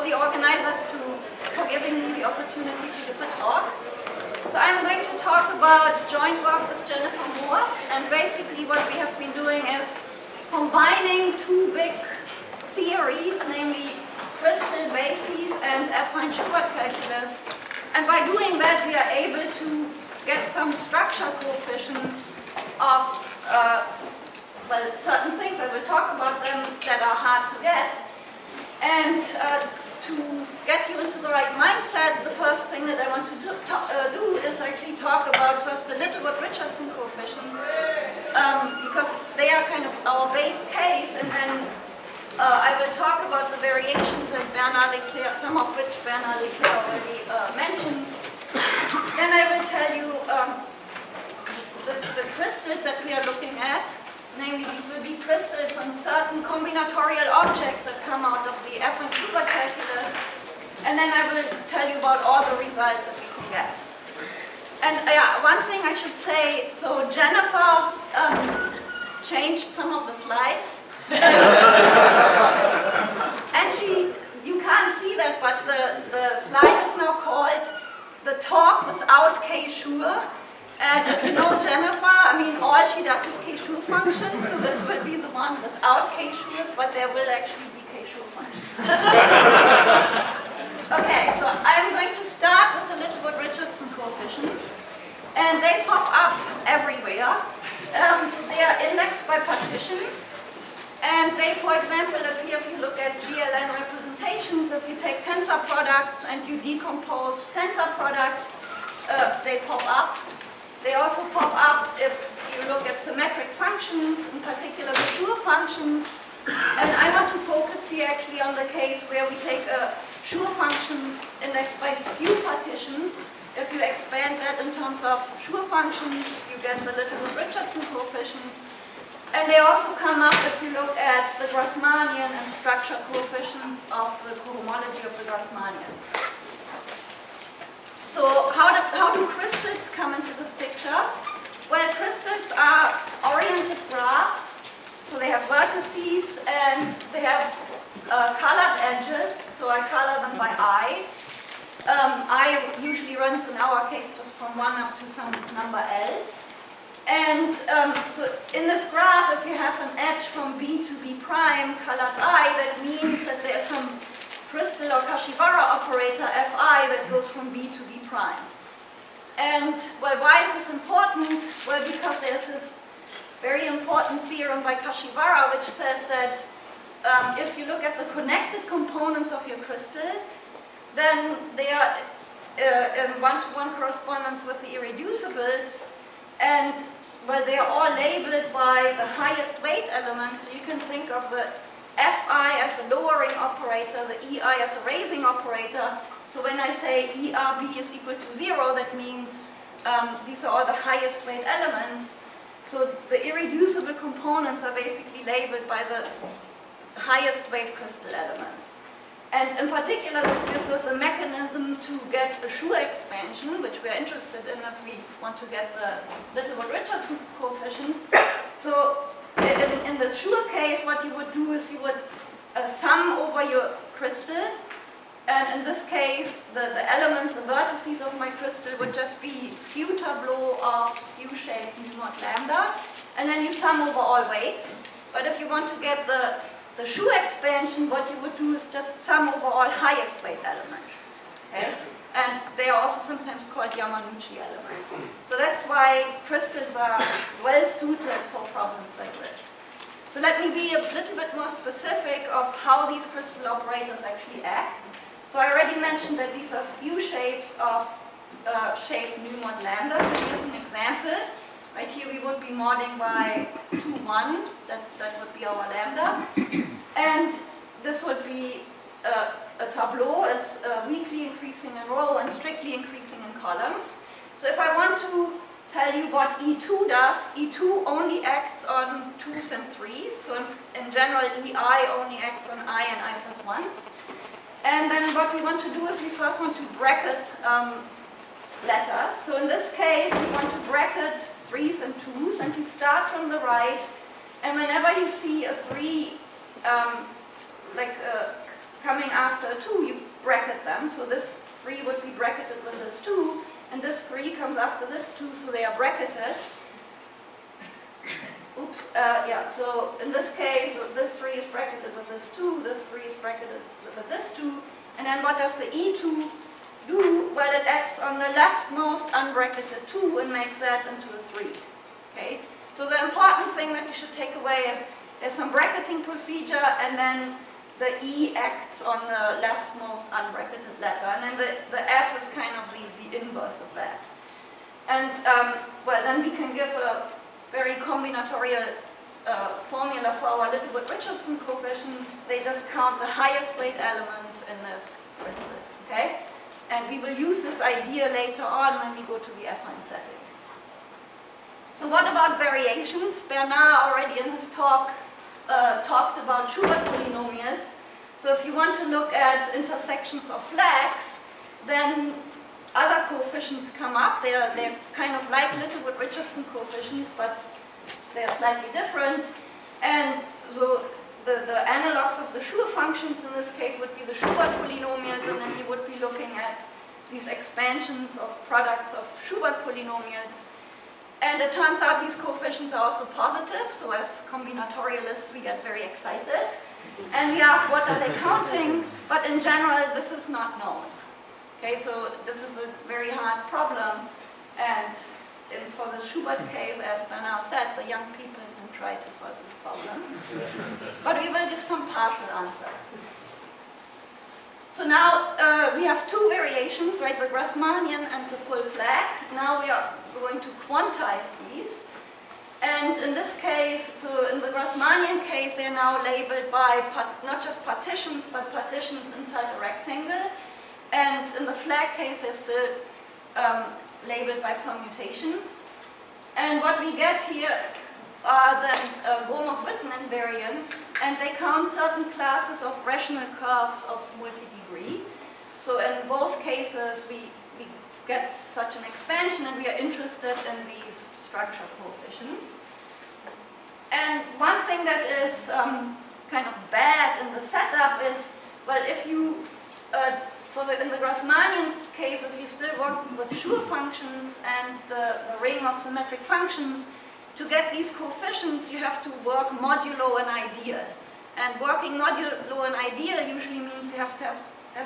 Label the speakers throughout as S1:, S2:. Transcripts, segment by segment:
S1: the organizers for giving me the opportunity to give a talk. So I'm going to talk about joint work with Jennifer Morse, and basically what we have been doing is combining two big theories, namely crystal bases and affine Schubert calculus. And by doing that, we are able to get some structure coefficients of certain things. I will talk about them that are hard to get. And to get you into the right mindset, the first thing that I want to do is actually talk about first the Littlewood-Richardson coefficients, because they are kind of our base case, and then I will talk about the variations that Bernard-Leclerc, some of which Bernard-Leclerc already mentioned. Then I will tell you the crystals that we are looking at. Namely, these will be crystals on certain combinatorial objects that come out of the affine Schubert calculus. And then I will tell you about all the results that we can get. And one thing I should say, so Jennifer changed some of the slides. And you can't see that, but the slide is now called "The Talk Without K-Sure." And if you know Jennifer, I mean, all she does is K-Sure functions, so this will be the one without K-Sures, but there will actually be K-Sure functions. Okay, so I'm going to start with the Littlewood-Richardson coefficients, and they pop up everywhere. They are indexed by partitions, and they, for example, appear if you look at GLN representations. If you take tensor products and you decompose tensor products, they pop up. They also pop up if you look at symmetric functions, in particular the Schur functions. And I want to focus here actually on the case where we take a Schur function indexed by skew partitions. If you expand that in terms of Schur functions, you get the Littlewood-Richardson coefficients. And they also come up if you look at the Grassmannian and structure coefficients of the cohomology of the Grassmannian. So how do crystals come into this picture? Well, crystals are oriented graphs, so they have vertices and they have colored edges, so I color them by I. I usually runs in our case just from 1 up to some number L. And so in this graph, if you have an edge from B to B prime colored I, that means that there's some crystal or Kashiwara operator Fi that goes from B to B prime. And well, why is this important? Well, because there's this very important theorem by Kashiwara which says that if you look at the connected components of your crystal, then they are in one-to-one correspondence with the irreducibles, and well, they are all labeled by the highest weight element, so you can think of the Fi as a lowering operator, the Ei as a raising operator. So when I say ERB is equal to 0, that means these are all the highest weight elements. So the irreducible components are basically labeled by the highest weight crystal elements. And in particular, this gives us a mechanism to get a Schur expansion, which we are interested in if we want to get the Littlewood-Richardson coefficients. So in the Schur case, what you would do is you would sum over your crystal, and in this case, the elements, the vertices of my crystal would just be skew tableau of skew-shaped mu-naught lambda, and then you sum over all weights. But if you want to get the Schur expansion, what you would do is just sum over all highest weight elements. Okay? And they are also sometimes called Yamanouchi elements. So that's why crystals are well suited for problems like this. So let me be a little bit more specific of how these crystal operators actually act. So I already mentioned that these are skew shapes of shape mu-naught lambda. So here's an example. Right here we would be modding by 2, 1. That would be our lambda. And this would be a tableau. It's weakly increasing in row and strictly increasing in columns. So if I want to tell you what E2 does, E2 only acts on 2s and 3s. So in general, EI only acts on I and I plus 1s. And then what we want to do is we first want to bracket letters. So in this case, we want to bracket 3s and 2s, and you start from the right, and whenever you see a 3 coming after after a 2, you bracket them. So this 3 would be bracketed with this 2, and this 3 comes after this 2, so they are bracketed. Oops, yeah, so in this case, this 3 is bracketed with this 2, this 3 is bracketed with this 2, and then what does the E2 do? Well, it acts on the leftmost unbracketed 2 and makes that into a 3. Okay? So the important thing that you should take away is there's some bracketing procedure, and then the E acts on the leftmost unbracketed letter, and then the F is kind of the inverse of that. And, well, then we can give a very combinatorial formula for our Littlewood-Richardson coefficients. They just count the highest weight elements in this crystal, okay? And we will use this idea later on when we go to the affine setting. So what about variations? Bernard already in his talk talked about Schubert polynomials. So if you want to look at intersections of flags, then other coefficients come up. They're kind of like Littlewood-Richardson coefficients, but they're slightly different. And so the analogs of the Schur functions in this case would be the Schubert polynomials, and then you would be looking at these expansions of products of Schubert polynomials. And it turns out these coefficients are also positive, so as combinatorialists we get very excited. And we ask, what are they counting? But in general, this is not known. Okay, so this is a very hard problem, and for the Schubert case, as Bernard said, the young people can try to solve this problem. But we will give some partial answers. So now we have two variations, right? The Grassmannian and the full flag. Now we are going to quantize these. And in this case, so in the Grassmannian case, they're now labeled by not just partitions, but partitions inside a rectangle. And in the flag case, they're still labeled by permutations. And what we get here are then Gromov-Witten invariants, and they count certain classes of rational curves of multi-degree. So in both cases, we get such an expansion, and we are interested in these structure coefficients. And one thing that is kind of bad in the setup is, well, if you in the Grassmannian case, if you still work with Schur functions and the ring of symmetric functions, to get these coefficients, you have to work modulo an ideal. And working modulo an ideal usually means you have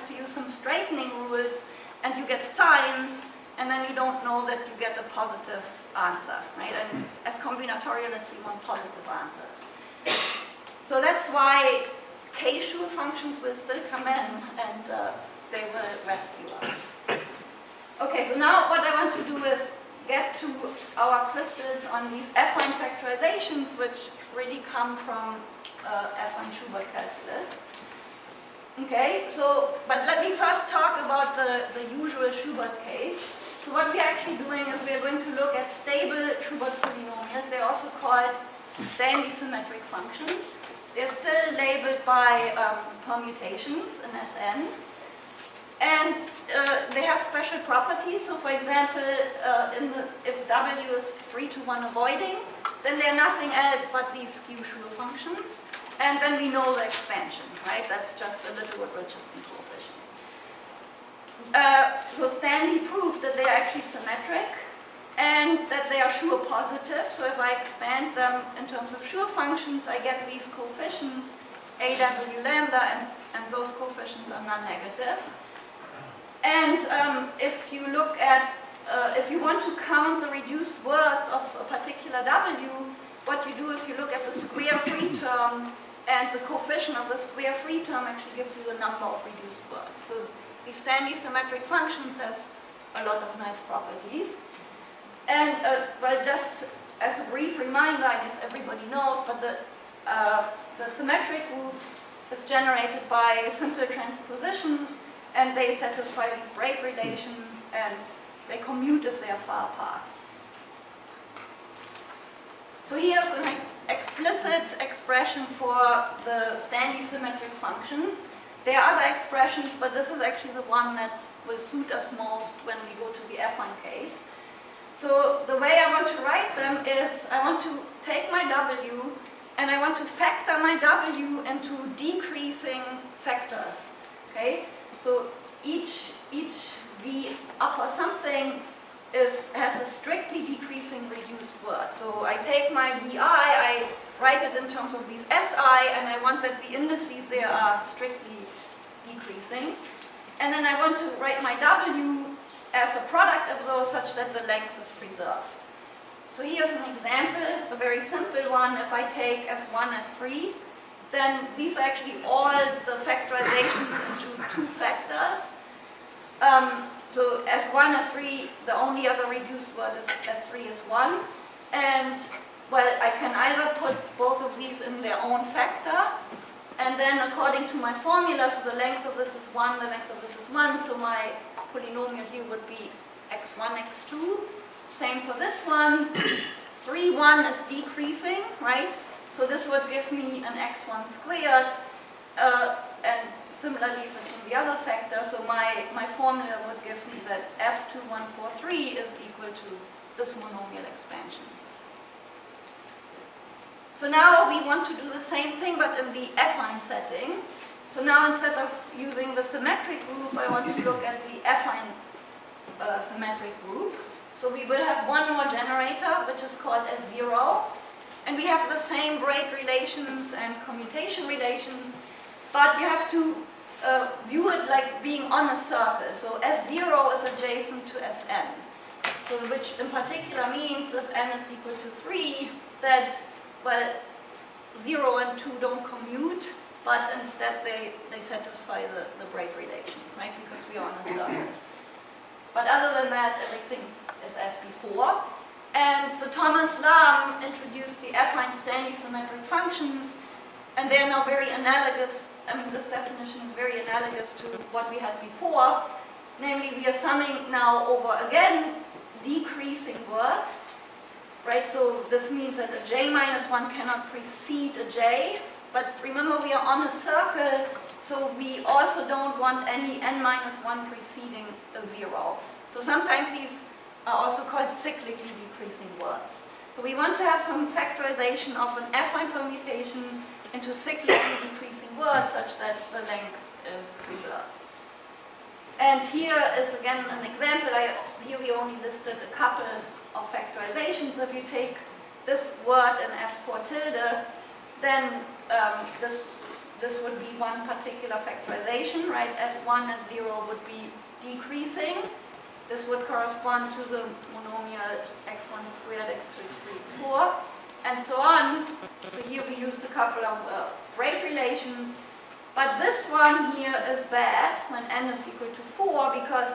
S1: to use some straightening rules, and you get signs, and then you don't know that you get a positive answer, right? And as combinatorialists, we want positive answers. So that's why K-Schur functions will still come in, and they will rescue us. Okay, so now what I want to do is get to our crystals on these affine factorizations, which really come from affine Schubert calculus. Okay, so, but let me first talk about the usual Schubert case. So what we're actually doing is we're going to look at stable Schubert polynomials. They're also called Stanley symmetric functions. They're still labeled by permutations in Sn. And they have special properties. So for example, if W is 3 to 1 avoiding, then they're nothing else but these skew Schur functions. And then we know the expansion, right? That's just a Littlewood-Richardson coefficient. So Stanley proved that they're actually symmetric and that they are Schur positive. So if I expand them in terms of Schur functions, I get these coefficients, AW lambda, and those coefficients are non-negative. And if you look at, if you want to count the reduced words of a particular W, what you do is you look at the square free term, and the coefficient of the square free term actually gives you the number of reduced words. So these Stanley symmetric functions have a lot of nice properties. And well, just as a brief reminder, I guess everybody knows, but the symmetric group is generated by simple transpositions, and they satisfy these braid relations, and they commute if they are far apart. So here's an explicit expression for the Stanley symmetric functions. There are other expressions, but this is actually the one that will suit us most when we go to the affine case. So the way I want to write them is I want to take my W and I want to factor my W into decreasing factors. Okay, so each V upper something has a strictly decreasing reduced word. So I take my VI, I write it in terms of these SI, and I want that the indices there are strictly decreasing. And then I want to write my W as a product of those such that the length is preserved. So here's an example, it's a very simple one. If I take S1, S3, then these are actually all the factorizations into two factors. So S1, S3, the only other reduced word is S3 is 1. And, well, I can either put both of these in their own factor, and then according to my formula, so the length of this is 1, the length of this is 1, so my polynomial here would be x1, x2. Same for this one. 3, 1 is decreasing, right? So this would give me an x1 squared, and similarly if it's in the other factor, so my formula would give me that F2143 is equal to this monomial expansion. So now we want to do the same thing but in the affine setting. So now instead of using the symmetric group, I want to look at the affine symmetric group. So we will have one more generator, which is called S0. And we have the same braid relations and commutation relations, but you have to view it like being on a circle. So S0 is adjacent to Sn. So which in particular means if n is equal to 3, that, well, 0 and 2 don't commute, but instead they satisfy the braid relation, right? Because we are on a circle. But other than that, everything is as before. And so Thomas Lahm introduced the affine Stanley symmetric functions, and they're now very analogous. I mean, this definition is very analogous to what we had before. Namely, we are summing now over, again, decreasing words, right? So this means that a j minus 1 cannot precede a j, but remember we are on a circle, so we also don't want any n minus 1 preceding a 0. So sometimes these are also called cyclically decreasing words. So we want to have some factorization of an affine permutation into cyclically decreasing words such that the length is preserved. And here is again an example. Here we only listed a couple of factorizations. If you take this word in S4 tilde, then this would be one particular factorization, right? S1, S0 would be decreasing. This would correspond to the monomial x1 squared, x2, x3, x4, and so on. So here we used a couple of braid relations. But this one here is bad when n is equal to 4 because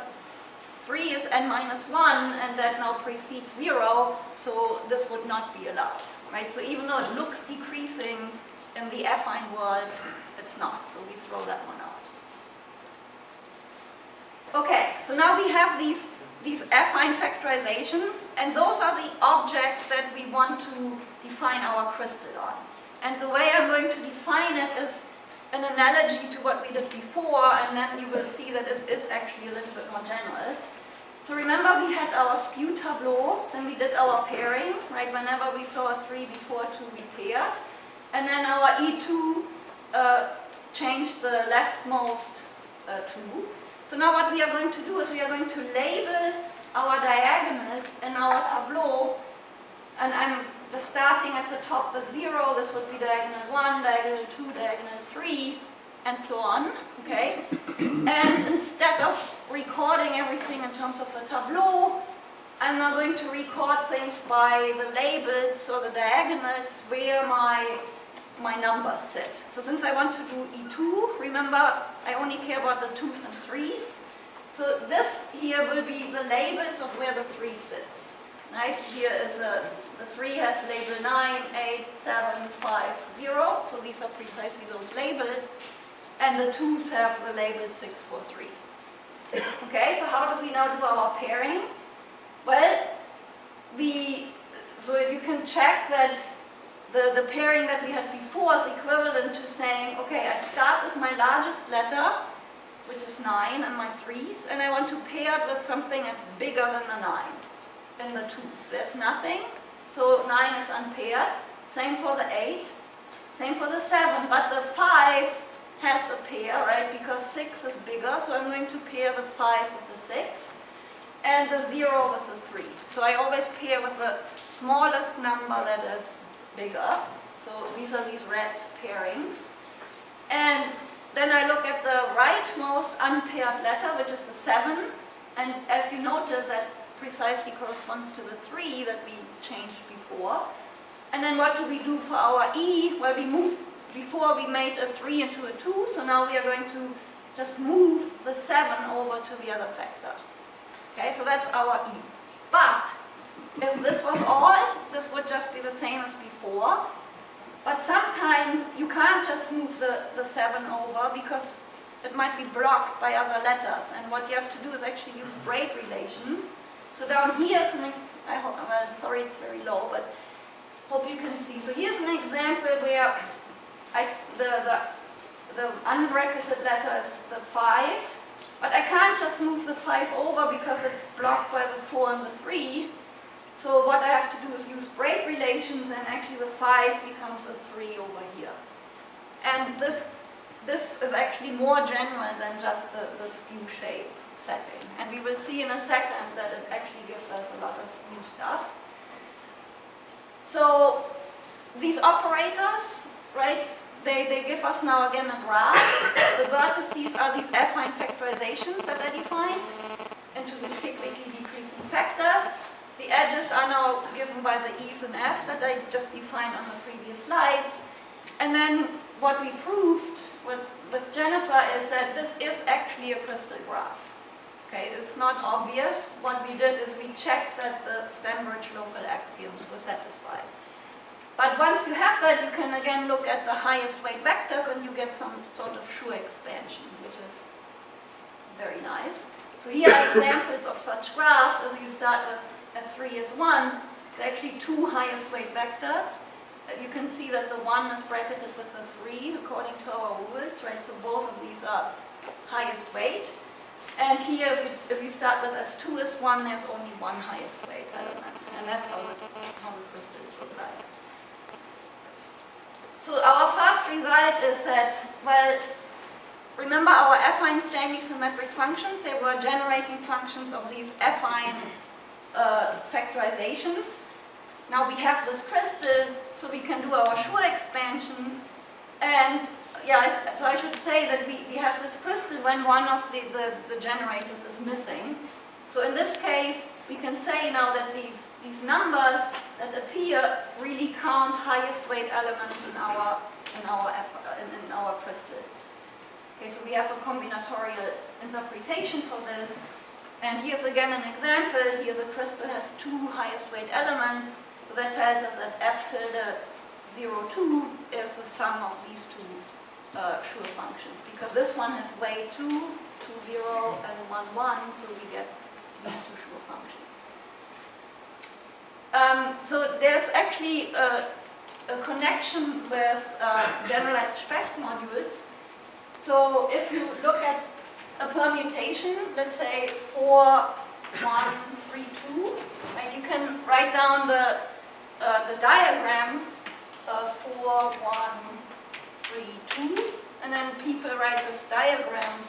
S1: 3 is n minus 1 and that now precedes 0, so this would not be allowed, right? So even though it looks decreasing in the affine world, it's not, so we throw that one out. Okay, so now we have these affine factorizations, and those are the objects that we want to define our crystal on. And the way I'm going to define it is an analogy to what we did before, and then you will see that it is actually a little bit more general. So remember we had our skew tableau, then we did our pairing, right? Whenever we saw a 3 before 2, we paired. And then our E2 changed the leftmost 2. So now what we are going to do is we are going to label our diagonals in our tableau, and I'm just starting at the top with 0, this would be diagonal 1, diagonal 2, diagonal 3, and so on, okay? And instead of recording everything in terms of a tableau, I'm now going to record things by the labels, so the diagonals, where my numbers sit. So since I want to do E2, remember I only care about the 2s and 3s. So this here will be the labels of where the 3 sits. Right? Here is the 3 has label 9, 8, 7, 5, 0. So these are precisely those labels. And the 2s have the label 6, 4, 3. Okay, so how do we now do our pairing? Well, so you can check that the pairing that we had before is equivalent to saying, okay, I start with my largest letter, which is 9, and my 3s, and I want to pair it with something that's bigger than the 9 in the 2s. There's nothing, so 9 is unpaired. Same for the 8, same for the 7, but the 5 has a pair, right? Because 6 is bigger, so I'm going to pair the 5 with the 6 and the 0 with the 3. So I always pair with the smallest number that is bigger. So these are these red pairings. And then I look at the rightmost unpaired letter, which is the 7. And as you notice, that precisely corresponds to the 3 that we changed before. And then what do we do for our E? Well, we moved, before we made a 3 into a 2, so now we are going to just move the 7 over to the other factor. Okay, so that's our E. But if this was odd, this would just be the same as before. But sometimes you can't just move the 7 over because it might be blocked by other letters. And what you have to do is actually use braid relations. So down here is an, I hope, well, sorry it's very low, but hope you can see. So here's an example where the unbracketed letter is the 5, but I can't just move the 5 over because it's blocked by the 4 and the 3. So what I have to do is use braid relations, and actually the 5 becomes a 3 over here. And this is actually more general than just the skew shape setting. And we will see in a second that it actually gives us a lot of new stuff. So these operators, right, they give us now again a graph. The vertices are these affine factorizations that I defined into the cyclically decreasing factors. The edges are now given by the E's and F's that I just defined on the previous slides. And then what we proved with Jennifer is that this is actually a crystal graph. Okay, it's not obvious. What we did is we checked that the Stanbridge local axioms were satisfied. But once you have that, you can again look at the highest weight vectors and you get some sort of Schur expansion, which is very nice. So here are examples of such graphs. So you start with F3 is 1. There are actually 2 highest weight vectors. You can see that the 1 is bracketed with the 3 according to our rules, right? So both of these are highest weight. And here, if you start with S2 is 1, there's only 1 highest weight element. And that's how the crystals look like. So our first result is that, well, remember our affine Stanley symmetric functions? They were generating functions of these affine factorizations. Now we have this crystal, so we can do our Schur expansion. And yeah, so I should say that we have this crystal when one of the generators is missing. So in this case, we can say now that these numbers that appear really count highest weight elements in our crystal. Okay, so we have a combinatorial interpretation for this. And here's again an example. Here the crystal has 2 highest weight elements. So that tells us that F tilde 0, 2 is the sum of these 2 Schur functions. Because this one has weight 2, 2, 0, and 1, 1. So we get these 2 Schur functions. So there's actually a connection with generalized Specht modules. So if you look at a permutation, let's say 4, 1, 3, 2, right, you can write down the diagram of 4, 1, 3, 2, and then people write this diagram,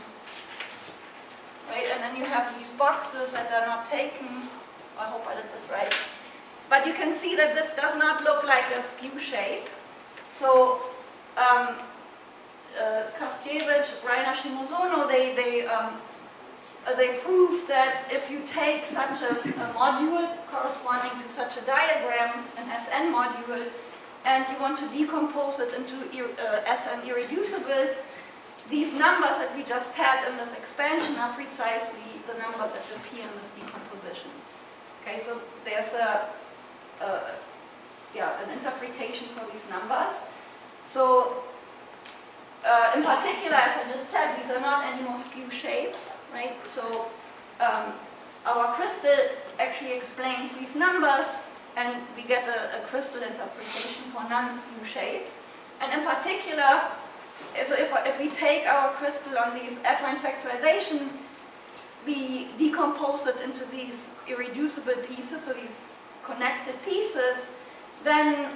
S1: right, and then you have these boxes that are not taken. I hope I did this right. But you can see that this does not look like a skew shape. So Kastjevich, Reiner, Shimozono, they proved that if you take such a module corresponding to such a diagram, an SN module, and you want to decompose it into SN irreducibles, these numbers that we just had in this expansion are precisely the numbers that appear in this decomposition. Okay, so there's an interpretation for these numbers. So in particular, as I just said, these are not any more skew shapes, right? So our crystal actually explains these numbers, and we get a crystal interpretation for non-skew shapes. And in particular, so if we take our crystal on these affine factorization, we decompose it into these irreducible pieces, so these connected pieces, then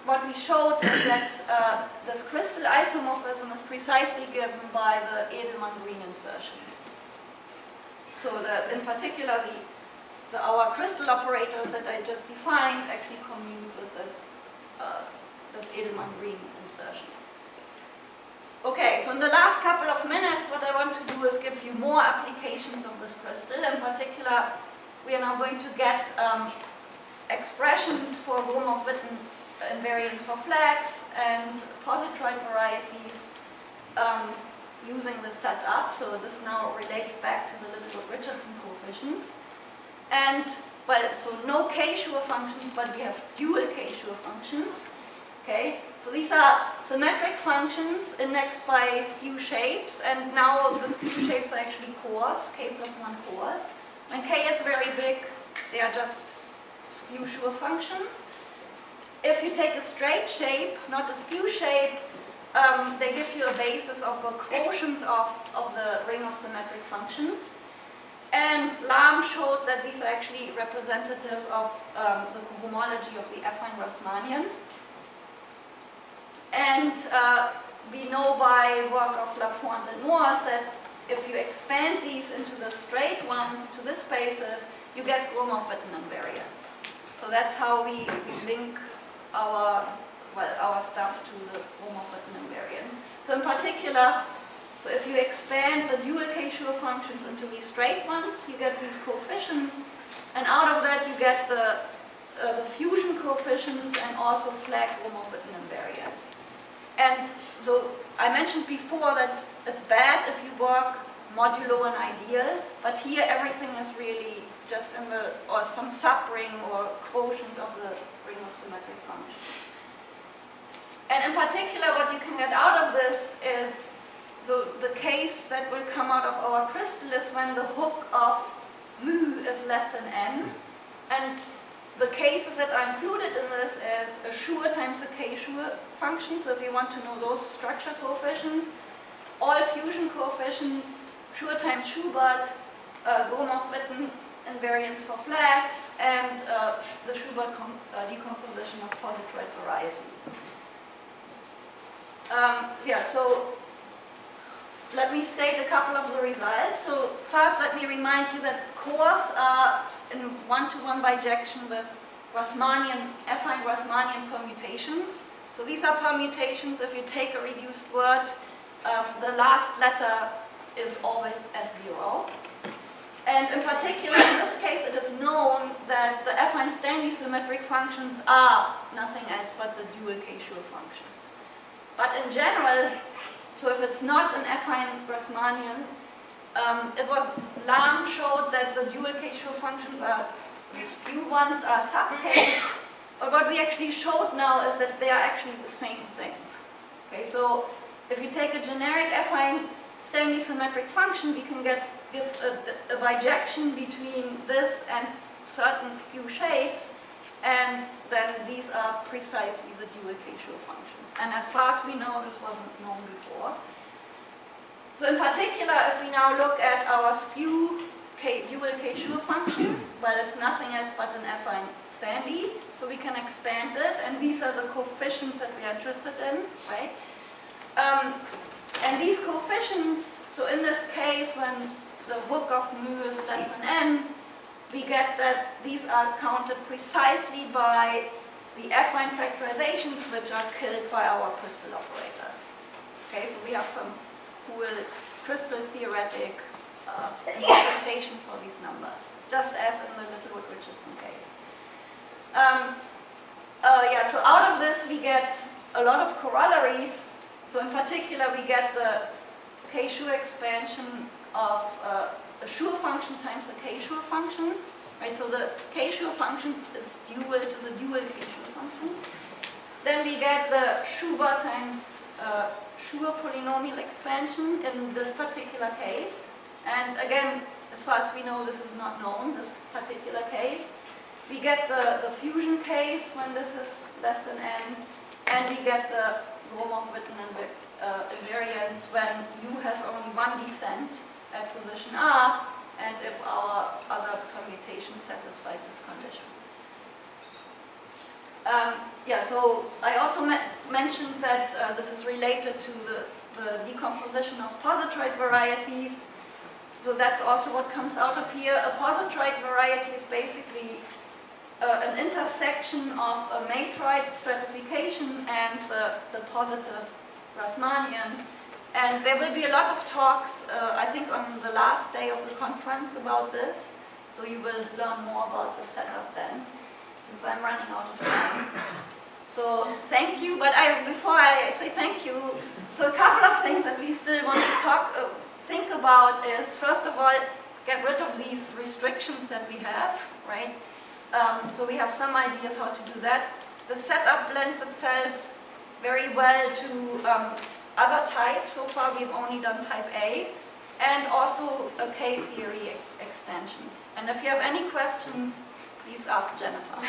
S1: what we showed is that this crystal isomorphism is precisely given by the Edelman-Green insertion. So that in particular, our crystal operators that I just defined actually commute with this Edelman-Green insertion. Okay, so in the last couple of minutes, what I want to do is give you more applications of this crystal. In particular, we are now going to get expressions for Gromov-Witten invariants for flags and positroid varieties using this setup. So this now relates back to the Littlewood-Richardson coefficients. And, well, so no K-Sure functions, but we have dual K-Sure functions. Okay, so these are symmetric functions indexed by skew shapes, and now the skew shapes are actually cores, K plus 1 cores. When K is very big, they are just skew-sure functions. If you take a straight shape, not a skew shape, they give you a basis of a quotient of the ring of symmetric functions. And Lahm showed that these are actually representatives of the cohomology of the affine Grassmannian. And we know by work of Lapointe and Morse that if you expand these into the straight ones, into the spaces, you get Gromov-Witten invariants. So that's how we link our stuff to the Gromov-Witten invariants. So in particular, so if you expand the dual K-Sure functions into these straight ones, you get these coefficients, and out of that you get the fusion coefficients and also flag Gromov-Witten invariants. And so I mentioned before that it's bad if you work modulo an ideal, but here everything is really just in the, or some subring or quotient of the ring of symmetric functions. And in particular, what you can get out of this is, so the case that will come out of our crystal is when the hook of mu is less than n, and the cases that are included in this is a Sure times a K-Sure function. So if you want to know those structure coefficients, all fusion coefficients, Sure times Schubert, Gromov-Witten invariants for flags, and the Schubert decomposition of positroid varieties. So let me state a couple of the results. So first, let me remind you that cores are in one-to-one bijection with Grassmannian, affine Grassmannian permutations. So these are permutations. If you take a reduced word, the last letter is always S0. And in particular, in this case, it is known that the affine Stanley symmetric functions are nothing else but the dual K-Sure functions. But in general, so if it's not an affine Grassmannian, it was Lahm showed that the dual K-Sure functions are, the skew ones are sub-K, but what we actually showed now is that they are actually the same thing. Okay, so if you take a generic affine Stanley symmetric function, we can give a bijection between this and certain skew shapes, and then these are precisely the dual K-Sure functions. And as far as we know, this wasn't known before. So in particular, if we now look at our skew dual K-Sure function, well, it's nothing else but an affine Stanley, so we can expand it, and these are the coefficients that we are interested in, right? And these coefficients, so in this case, when the hook of mu is less than n, we get that these are counted precisely by the affine factorizations which are killed by our crystal operators. Okay, so we have some cool crystal theoretic interpretation for these numbers, just as in the Littlewood-Richardson case. So out of this we get a lot of corollaries. So in particular we get the K-Sure expansion of a Sure function times a K-Sure function. Right, so the K-Sure function is dual to the dual K-Sure function. Then we get the Schubert times Sure polynomial expansion in this particular case. And again, as far as we know, this is not known, this particular case. We get the fusion case when this is less than n, and we get the Gromov-Witten invariance when u has only one descent at position r, and if our other permutation satisfies this condition. Yeah, so I also mentioned that this is related to the decomposition of positroid varieties. So that's also what comes out of here. A positroid variety is basically an intersection of a matroid stratification and the positive Rachmanian. And there will be a lot of talks, I think on the last day of the conference about this. So you will learn more about the setup then, since I'm running out of time. So thank you, but before I say thank you, so a couple of things that we still want to think about is, first of all, get rid of these restrictions that we have, right? So we have some ideas how to do that. The setup lends itself very well to other types. So far we've only done type A, and also a K-theory extension. And if you have any questions, please ask Jennifer.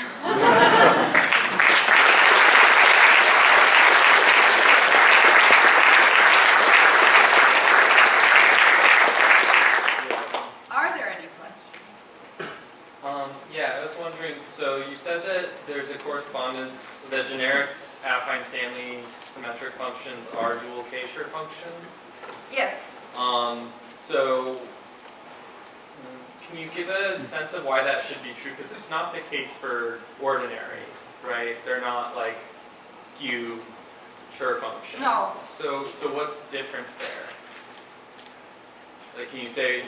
S2: Are there any questions?
S3: Yeah, I was wondering, so you said that there's a correspondence, the generics affine-Stanley symmetric functions are dual K-share functions?
S1: Yes.
S3: So can you give a sense of why that should be true? Because it's not the case for ordinary, right? They're not like skew Schur functions.
S1: No.
S3: So what's different there? Like, can you say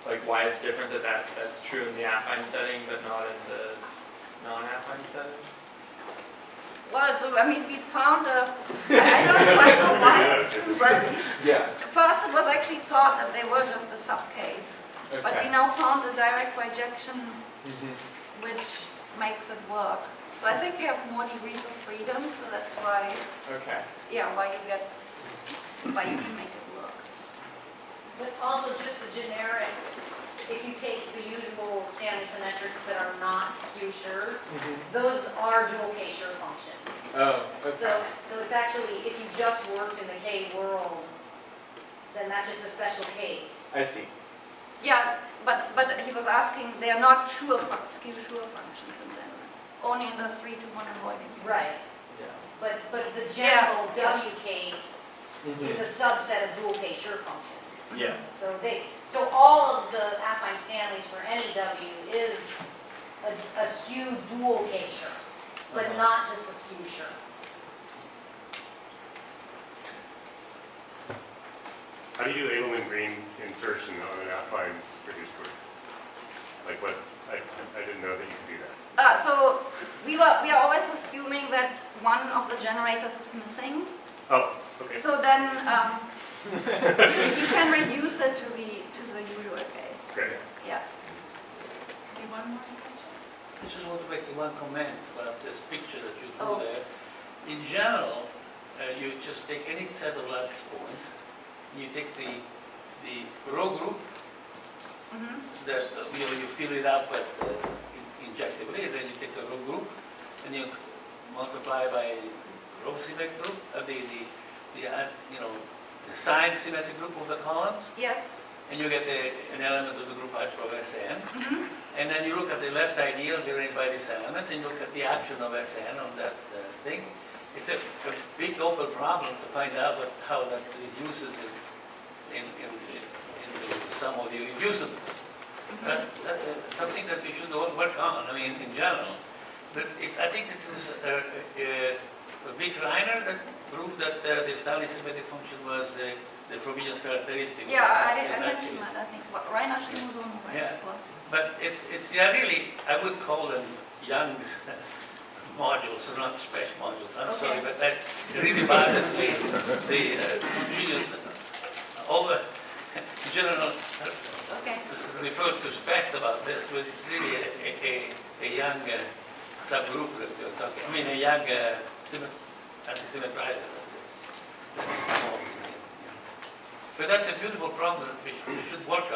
S3: like why it's different that's true in the affine setting but not in the non-affine setting?
S1: Well, so I mean, we found I don't quite know why it's true, but
S3: Yeah.
S1: first it was actually thought that they were just a subcase.
S3: Okay.
S1: But we now found a direct bijection which makes it work. So I think you have more degrees of freedom, so that's why,
S3: Okay.
S1: yeah, why you can make it work.
S2: But also just the generic, if you take the usual Stanley symmetrics that are not skew Schurs, those are dual K-Schur functions.
S3: Oh, okay.
S2: So it's actually, if you just worked in the K world, then that's just a special case.
S3: I see.
S1: Yeah, but he was asking, they are not skew Schur functions in general, only in the 3-to-1 avoiding.
S2: Right.
S3: Yeah.
S2: But the general
S1: Yeah.
S2: W case is a subset of dual K-Schur functions.
S3: Yes.
S2: So all of the affine Stanleys for any W is a skew dual K-Schur, but not just a skew Schur.
S4: How do you do Edelman-Green insertion on an affine reduced group? Like what? I didn't know that you could do that.
S1: So we are always assuming that one of the generators is missing.
S4: Oh, okay.
S1: So then you can reduce it to the usual case.
S4: Great.
S1: Yeah.
S2: Maybe one more question?
S5: I just want to make one comment about this picture that you drew
S1: Oh.
S5: there. In general, you just take any set of lattice points, you take the row group that you fill it up injectively, then you take the row group and you multiply by row symmetric group, the sign symmetric group of the columns,
S1: Yes.
S5: and you get an element of the group algebra of Sn. And then you look at the left ideal generated by this element, and you look at the action of Sn on that thing. It's a big open problem to find out how that is uses in some of the irreducibles. That's something that we should all work on, I mean, in general. But I think it was Vic Reiner that proved that the Stanley symmetric function was the Frobenius characteristic.
S1: Yeah, I
S5: in that
S1: mentioned
S5: case.
S1: that, I think. Reiner Schimosono, right?
S5: Yeah.
S1: Well,
S5: But it's really, I would call them Young's modules, not special modules. I'm sorry,
S1: Okay.
S5: but that really bothers me. The continuous over general
S1: Okay.
S5: referred to spec about this, but it's really a young subgroup that we're talking. I mean, a young anti-symmetrizer. But that's a beautiful problem that we should work